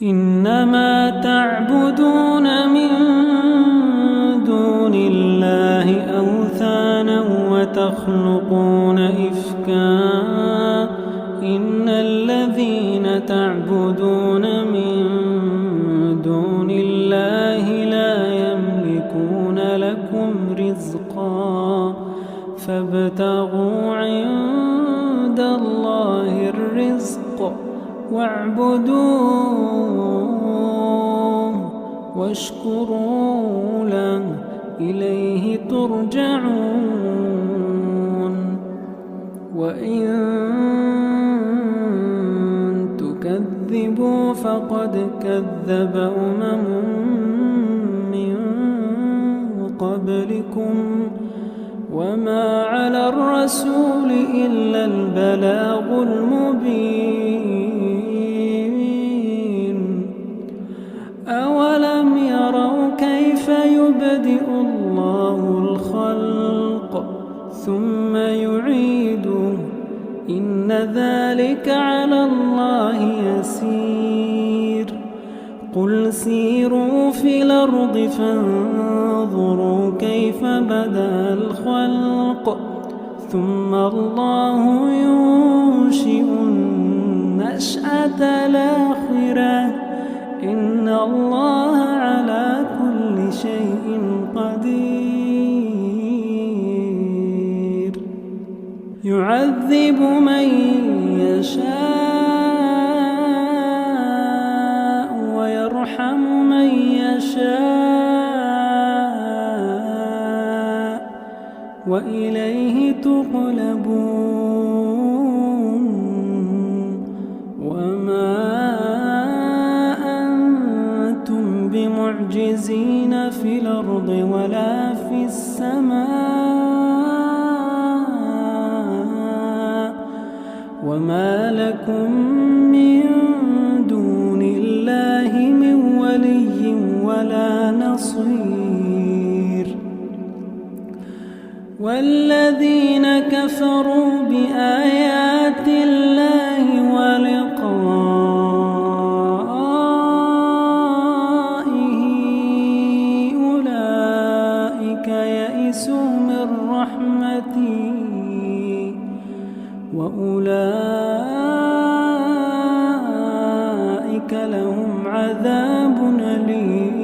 إنما تعبدون من دون الله أوثانا وتخلقون إفكا إن الذين تعبدون من دون الله لا يملكون لكم رزقا فابتغوا عند الله الرزق واعبدوه واشكروا له إليه ترجعون وإن تكذبوا فقد كذب من قبلكم وما على الرسول إلا البلاغ المبين أولم يروا كيف يبدئ الله الخلق ثم يعيده إن ذلك على الله يسير قل سيروا في الأرض فانظروا كيف بدأ الخلق ثم الله ينشئ النشأة الآخرة إن الله على كل شيء قدير يعذب من يشاء ويرحم من يشاء وإليه تقلبون وما أنتم بمعجزين في الأرض ولا في السماء وما لكم من دون الله من ولي ولا نصير والذين كفروا بآيات الله ولقائه أولئك يئسوا من رحمتي وأولئك لهم عذاب أليم